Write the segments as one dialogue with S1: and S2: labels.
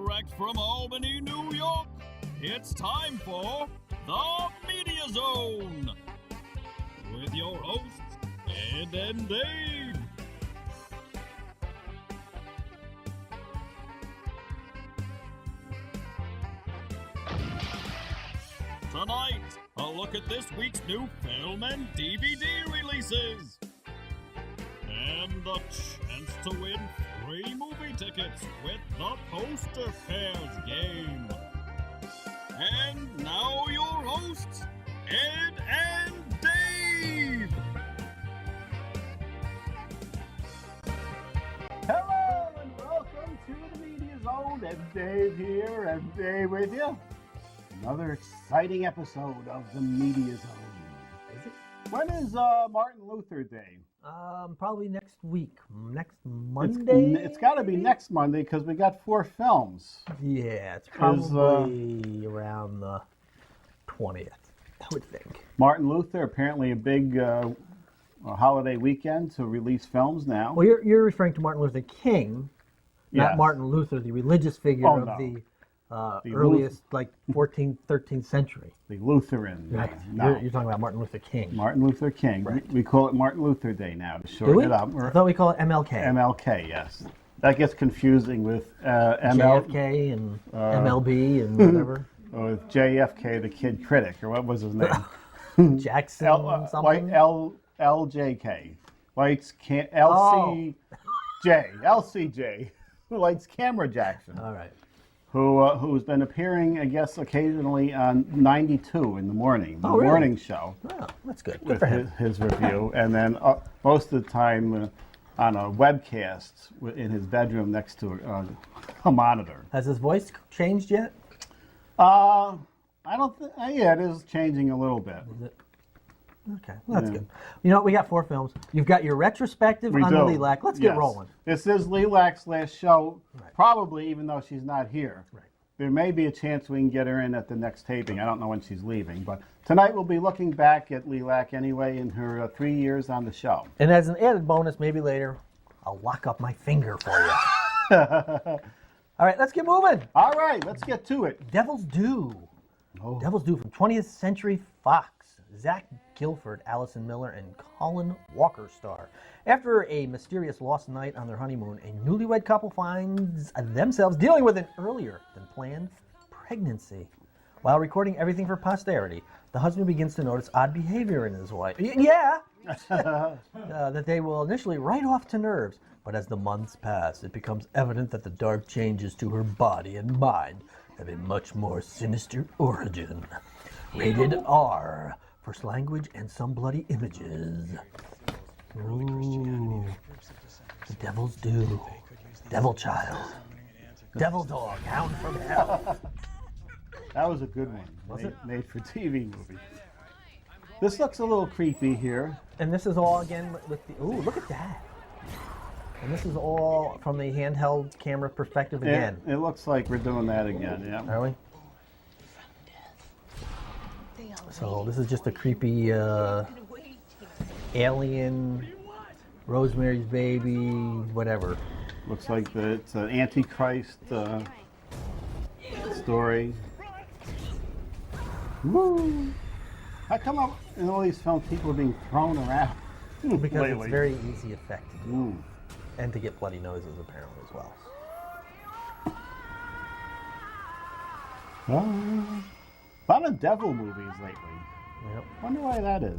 S1: Direct from Albany, New York, it's time for The Media Zone with your hosts, Ed and Dave. Tonight, a look at this week's new film and DVD releases. And the chance to win free movie tickets with the Poster Pairs game. And now your hosts, Ed and Dave.
S2: Hello and welcome to the Media Zone. And Dave here, and Dave with you. Another exciting episode of the Media Zone.
S3: Is it?
S2: When is Martin Luther Day?
S3: Probably next week. Next Monday?
S2: It's got to be next Monday because we got 4 films.
S3: Yeah, it's probably around the 20th, I would think.
S2: Martin Luther, apparently a big holiday weekend to release films now.
S3: Well, you're referring to Martin Luther King, not
S2: Yes.
S3: Martin Luther, the religious figure
S2: Oh,
S3: of
S2: no.
S3: the
S2: The
S3: earliest, 14th, 13th century.
S2: The Lutheran.
S3: Right.
S2: No.
S3: You're talking about Martin Luther King.
S2: Martin Luther King.
S3: Right.
S2: We call it Martin Luther Day now to
S3: Do
S2: shorten
S3: we?
S2: it up.
S3: I thought we call it MLK.
S2: MLK, yes. That gets confusing with
S3: JFK and MLB and whatever.
S2: With JFK, the kid critic, or what was his name?
S3: Jackson
S2: White
S3: something?
S2: LJK. Lights LCJ. LCJ. Lights Camera Jackson.
S3: All right.
S2: Who's been appearing, I guess, occasionally on 92 in the morning, the
S3: really?
S2: morning show.
S3: Oh, that's good. Good
S2: With
S3: for him.
S2: his review, and then most of the time on a webcast in his bedroom next to a monitor.
S3: Has his voice changed yet?
S2: I don't think. Yeah, it is changing a little bit.
S3: Is it? Okay, well, that's
S2: Yeah.
S3: good. You know what? We got 4 films. You've got your retrospective
S2: We
S3: on
S2: do.
S3: the Lilac. Let's get
S2: Yes.
S3: rolling.
S2: This is Lilac's last show,
S3: Right.
S2: probably, even though she's not here.
S3: Right.
S2: There may be a chance we can get her in at the next taping. I don't know when she's leaving, but tonight we'll be looking back at Lilac anyway in her 3 years on the show.
S3: And as an added bonus, maybe later, I'll lock up my finger for you. All right, let's get moving.
S2: All right, let's get to it.
S3: Devil's Due.
S2: Oh.
S3: Devil's Due from 20th Century Fox. Zach Gilford, Allison Miller, and Colin Walker star. After a mysterious lost night on their honeymoon, a newlywed couple finds themselves dealing with an earlier than planned pregnancy. While recording everything for posterity, the husband begins to notice odd behavior in his wife. That they will initially write off to nerves. But as the months pass, it becomes evident that the dark changes to her body and mind have a much more sinister origin. Rated R. First language and some bloody images. Ooh. The Devil's Due. Devil Child. Devil Dog. Hound from Hell.
S2: That was a good one.
S3: Was
S2: Made for TV movie. This looks a little creepy here.
S3: And this is all again with the... Ooh, look at that. And this is all from the handheld camera perspective again.
S2: It looks like we're doing that again, yeah.
S3: Are we? So this is just a creepy alien, Rosemary's Baby, whatever.
S2: Looks like it's an Antichrist story. Woo! How come up in all these films people are being thrown around?
S3: Because
S2: lately?
S3: it's very easy effect to do.
S2: Mm.
S3: And to get bloody noses apparently as well.
S2: A lot of devil movies lately.
S3: Yep.
S2: Wonder why that is.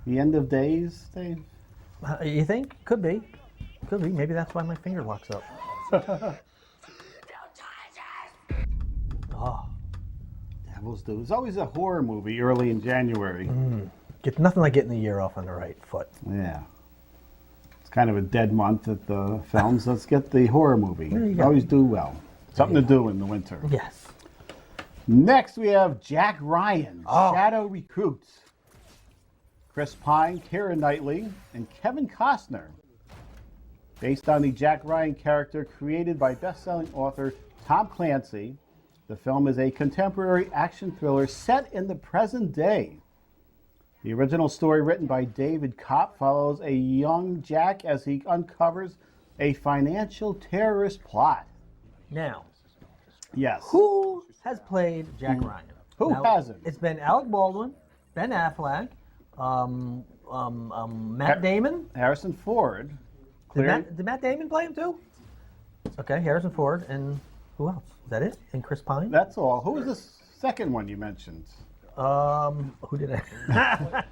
S2: The End of Days, Dave?
S3: You think? Could be. Could be. Maybe that's why my finger locks up. Oh,
S2: Devils do. There's always a horror movie early in January.
S3: get nothing like getting the year off on the right foot.
S2: Yeah. It's kind of a dead month at the films. Let's get the horror movie.
S3: There you go.
S2: Always do well. Something to do in the winter.
S3: Yes.
S2: Next, we have Jack Ryan,
S3: Oh.
S2: Shadow Recruits. Chris Pine, Keira Knightley, and Kevin Costner. Based on the Jack Ryan character created by best-selling author Tom Clancy, the film is a contemporary action thriller set in the present day. The original story, written by David Kopp, follows a young Jack as he uncovers a financial terrorist plot.
S3: Now,
S2: Yes.
S3: Who has played Jack Ryan?
S2: Who hasn't?
S3: It's been Alec Baldwin, Ben Affleck, Matt Damon.
S2: Harrison Ford.
S3: Did Matt Damon play him too? Okay, Harrison Ford, and who else? Is that it? And Chris Pine?
S2: That's all. Who was the second one you mentioned?
S3: Who did I?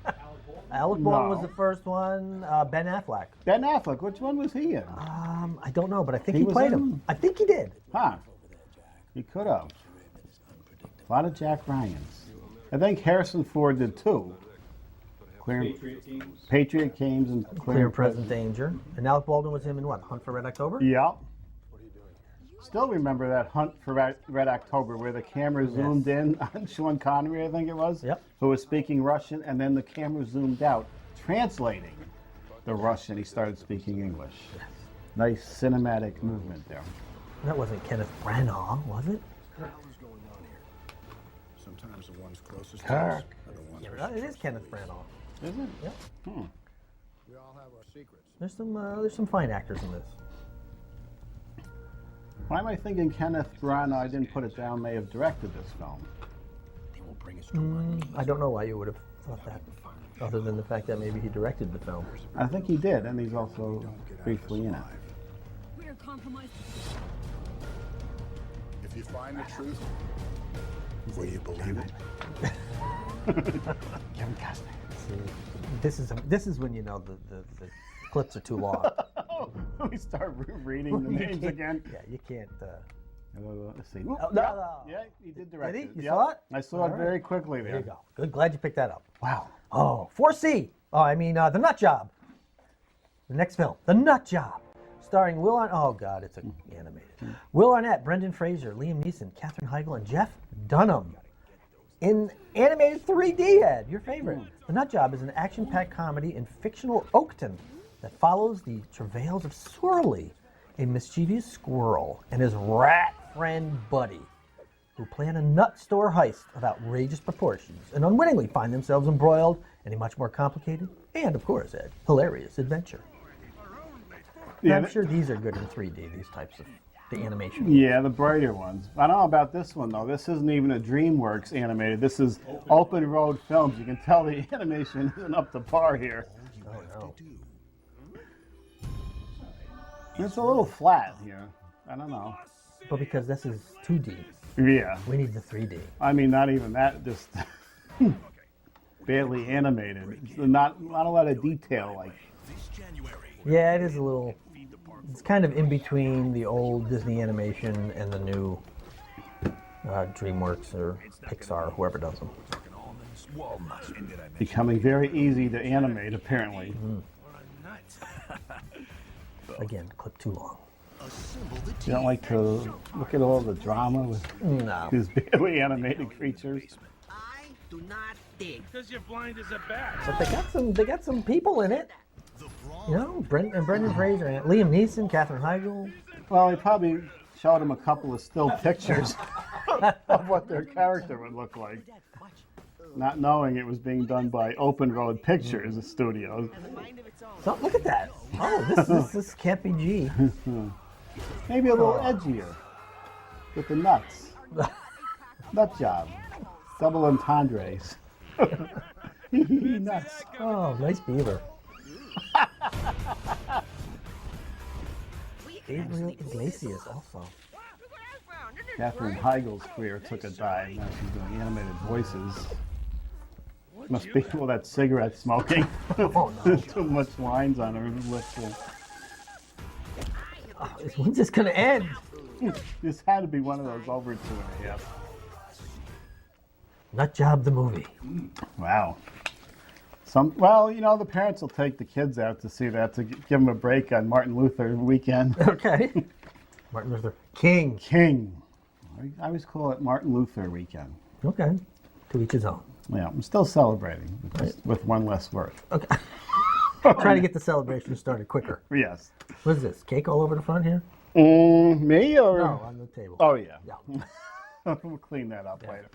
S3: Alec Baldwin was
S2: No.
S3: the first one. Ben Affleck.
S2: Ben Affleck. Which one was he in?
S3: I don't know, but I think
S2: He
S3: he
S2: was
S3: played
S2: in-
S3: him. I think he did.
S2: Huh. He could have. A lot of Jack Ryans. I think Harrison Ford did too. Patriot Games and
S3: Clear and Present Danger. And Alec Baldwin was him in what? Hunt for Red October?
S2: Yeah. Still remember that Hunt for Red October where the camera zoomed in on Sean Connery, I think it was?
S3: Yep.
S2: Who was speaking Russian, and then the camera zoomed out, translating the Russian. He started speaking English. Nice cinematic movement there.
S3: That wasn't Kenneth Branagh, was it?
S4: Sometimes the ones closest to
S2: Kirk.
S4: us are the ones
S3: Yeah, it is Kenneth Branagh.
S2: Is it?
S3: Yep.
S4: we all have our secrets.
S3: There's some fine actors in this.
S2: Why am I thinking Kenneth Branagh, I didn't put it down, may have directed this film?
S3: I don't know why you would have thought that, other than the fact that maybe he directed the film.
S2: I think he did, and he's also briefly in it.
S5: We're compromised.
S4: If you find the truth, will you believe it?
S2: Kevin Costner.
S3: See, this is when you know the clips are too long.
S2: We start reading the
S3: You
S2: names
S3: can't-
S2: again.
S3: Yeah, you can't.
S2: Let's see.
S3: no,
S2: yeah,
S3: no.
S2: yeah, he did direct
S3: Did he?
S2: it.
S3: You
S2: Yep.
S3: saw it?
S2: I saw
S3: All
S2: it
S3: right.
S2: very quickly there.
S3: There you go. Good. Glad you picked that up.
S2: Wow.
S3: Oh, 4C. Oh, I mean, The Nut Job. The next film, The Nut Job, starring Will Arnett. Oh God, it's animated. Will Arnett, Brendan Fraser, Liam Neeson, Katherine Heigl, and Jeff Dunham. In animated 3D, Ed, your favorite. The Nut Job is an action-packed comedy in fictional Oakton that follows the travails of Swirly, a mischievous squirrel, and his rat friend Buddy, who plan a nut store heist of outrageous proportions and unwittingly find themselves embroiled in a much more complicated and, of course, Ed, hilarious adventure. And
S2: Yeah,
S3: I'm sure these are good in 3D, these types of the animation.
S2: Yeah, the brighter ones. I don't know about this one though. This isn't even a DreamWorks animated. This is Open Road Films. You can tell the animation isn't up to par here.
S3: Oh, no.
S2: It's a little flat here. I don't know.
S3: But because this is 2D,
S2: Yeah.
S3: we need the 3D.
S2: I mean, not even that. Just barely animated. Not a lot of detail. Like
S3: Yeah, it is a little. It's kind of in between the old Disney animation and the new DreamWorks or Pixar, whoever does them.
S2: becoming very easy to animate, apparently.
S3: Again, clip too long.
S2: You don't like to look at all the drama with
S3: No.
S2: these barely animated creatures.
S6: I do not dig.
S7: Because you're blind as a bat.
S3: But they got some people in it. You know, Brendan Fraser and Liam Neeson, Katherine Heigl.
S2: Well, they probably showed him a couple of still pictures of what their character would look like, not knowing it was being done by Open Road Pictures, a studio.
S3: So look at that. Oh, this can't be G.
S2: Maybe a little edgier with the nuts. Nut job. Double entendres. Nuts.
S3: Oh, nice beaver. Gabriel Iglesias also.
S2: Katherine Heigl's career took a dive. Now she's doing animated voices. Must be all that cigarette smoking.
S3: Oh, no.
S2: Too much lines on her lips.
S3: When's this gonna end?
S2: This had to be one of those over 2.5.
S3: Nut Job the movie.
S2: Wow. Well, you know, the parents will take the kids out to see that to give them a break on Martin Luther weekend.
S3: Okay. Martin Luther King.
S2: King. I always call it Martin Luther weekend.
S3: Okay. To each his own.
S2: Yeah, I'm still celebrating with one less word.
S3: Okay. Try to get the celebration started quicker.
S2: Yes.
S3: What is this? Cake all over the front here?
S2: Me or?
S3: No, on the table.
S2: Oh, yeah.
S3: Yeah.
S2: We'll clean that up later.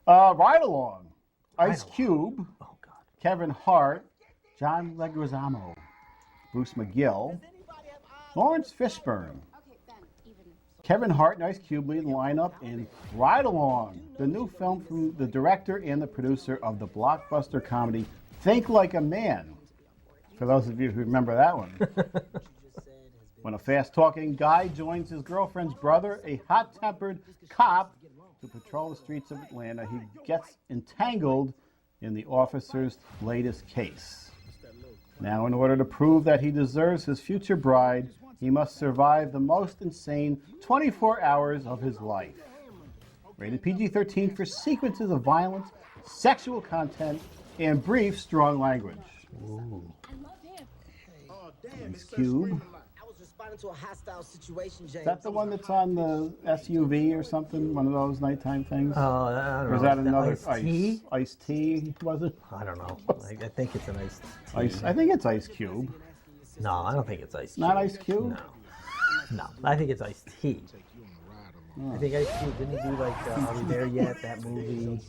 S2: Ride Along. Ice
S3: Along.
S2: Cube,
S3: Oh God.
S2: Kevin Hart, John Leguizamo, Bruce McGill, Lawrence Fishburne, Kevin Hart and Ice Cube lead the lineup in Ride Along, the new film from the director and the producer of the blockbuster comedy Think Like a Man. For those of you who remember that one. When a fast-talking guy joins his girlfriend's brother, a hot-tempered cop, to patrol the streets of Atlanta, he gets entangled in the officer's latest case. Now, in order to prove that he deserves his future bride, he must survive the most insane 24 hours of his life. Rated PG-13 for sequences of violence, sexual content, and brief, strong language.
S3: Ooh.
S2: Ice Cube.
S6: I was responding to a hostile situation, James.
S2: Is that the one that's on the SUV or something? One of those nighttime things?
S3: Oh, I don't know.
S2: Or is that another
S3: Ice-T?
S2: Ice-T, was it?
S3: I don't know. I think it's an iced tea.
S2: I think it's Ice Cube.
S3: No, I don't think it's iced tea.
S2: Not Ice Cube?
S3: No. No, I think it's iced tea. I think Ice Cube, didn't he do like Are We There Yet, that movie?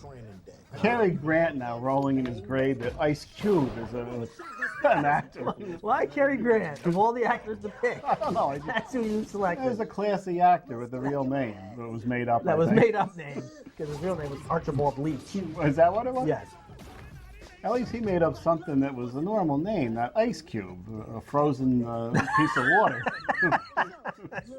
S2: Cary Grant now rolling in his grave that Ice Cube is an actor.
S3: Why Cary Grant? Of all the actors to pick,
S2: I don't know.
S3: that's who you
S2: He was
S3: selected.
S2: a classy actor with a real name that was made up.
S3: That
S2: I
S3: was
S2: think.
S3: made up name, because his real name was Archibald Leach.
S2: Is that what it was?
S3: Yes.
S2: At least he made up something that was a normal name, not Ice Cube, a frozen piece of water.
S6: What you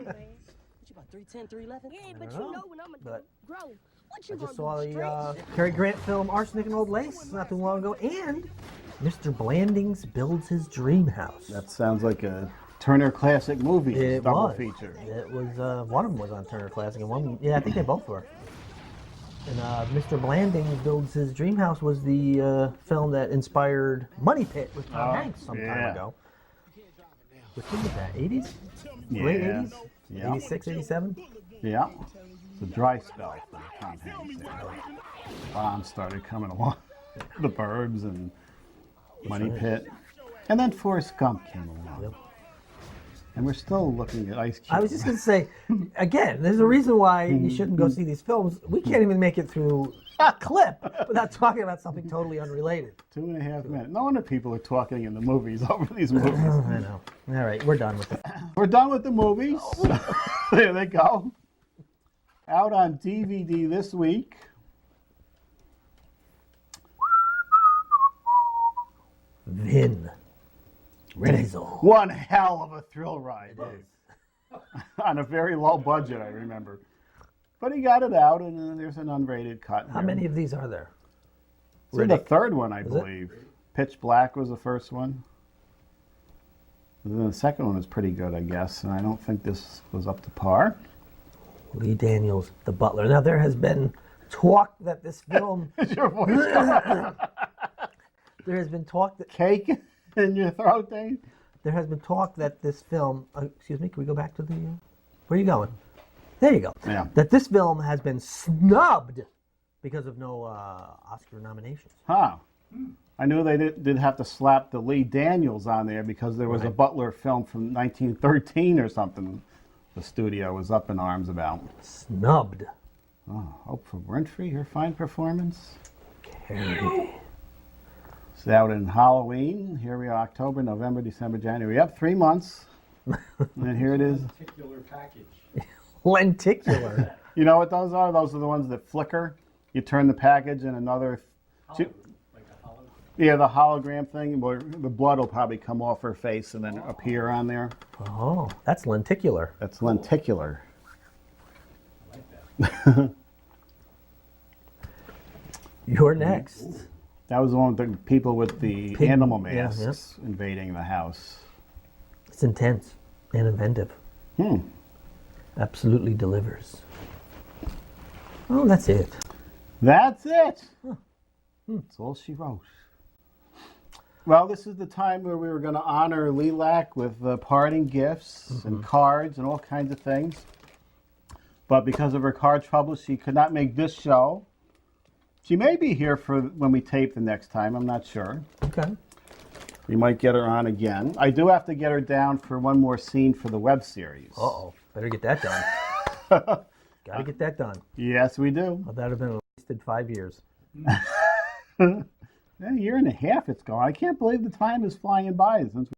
S6: about 310, 311?
S5: Yeah, but
S3: don't
S5: you
S3: know,
S5: know when I'm a
S3: but
S5: grow. What
S3: I
S5: you
S3: just
S5: gonna
S3: saw
S5: do,
S3: the
S5: straight?
S3: Cary Grant film Arsenic and Old Lace not too long ago, and Mr. Blandings builds his dream house.
S2: That sounds like a Turner Classic Movies
S3: It
S2: double
S3: was.
S2: feature.
S3: It was one of them was on Turner Classic, and one, yeah, I think they both were. And Mr. Blandings Builds His Dream House was the film that inspired Money Pit with Tom Hanks some time
S2: yeah.
S3: ago. Which year was that? 80s? Late
S2: Yeah.
S3: 80s?
S2: Yeah.
S3: 86, 87?
S2: Yeah. It's a dry spell for Tom Hanks. Bombs started coming along. The Burbs and Money Pit. And then Forrest Gump came along.
S3: Yep.
S2: And we're still looking at Ice Cube.
S3: I was just going to say, again, there's a reason why you shouldn't go see these films. We can't even make it through a clip without talking about something totally unrelated.
S2: 2.5 minutes. No wonder people are talking in the movies over these movies.
S3: I know. All right, we're done with it.
S2: We're done with the movies. There they go. Out on DVD this week.
S3: Vin Diesel.
S2: One hell of a thrill ride. On a very low budget, I remember. But he got it out, and there's an unrated cut.
S3: How many of these are there?
S2: It's the third one, I
S3: it?
S2: believe. Pitch Black was the first one. And then the second one was pretty good, I guess, and I don't think this was up to par.
S3: Lee Daniels, The Butler. Now, there has been talk that this film...
S2: Is your voice gone?
S3: There has been talk that...
S2: Cake in your throat, Dave?
S3: There has been talk that this film... excuse me, can we go back to the... where are you going? There you go.
S2: Yeah.
S3: That this film has been snubbed because of no Oscar nominations.
S2: Huh. I knew they did have to slap the Lee Daniels on there because there was a Butler film from 1913 or something the studio was up in arms about.
S3: Snubbed.
S2: Oh, Oprah Winfrey, her fine performance.
S3: Carrie.
S2: It's out in Halloween. Here we are, October, November, December, January. Yep, 3 months. And here it is.
S3: Lenticular.
S2: You know what those are? Those are the ones that flicker. You turn the package and another... Yeah, the hologram thing. Where the blood will probably come off her face and then appear on there.
S3: Oh, that's lenticular.
S2: That's lenticular.
S3: You're next.
S2: That was the one with the people with the
S3: Pig-
S2: animal
S3: yeah,
S2: masks invading the house.
S3: It's intense and inventive. Absolutely delivers. Oh, that's it.
S2: That's it. That's all she wrote. Well, this is the time where we were going to honor Lilac with parting gifts and cards and all kinds of things. But because of her car trouble, she could not make this show. She may be here for when we tape the next time. I'm not sure.
S3: Okay.
S2: We might get her on again. I do have to get her down for one more scene for the web series.
S3: Uh-oh. Better get that done. Gotta get that done.
S2: Yes, we do.
S3: Well, that would have been wasted 5 years.
S2: A year and a half it's gone. I can't believe the time is flying by since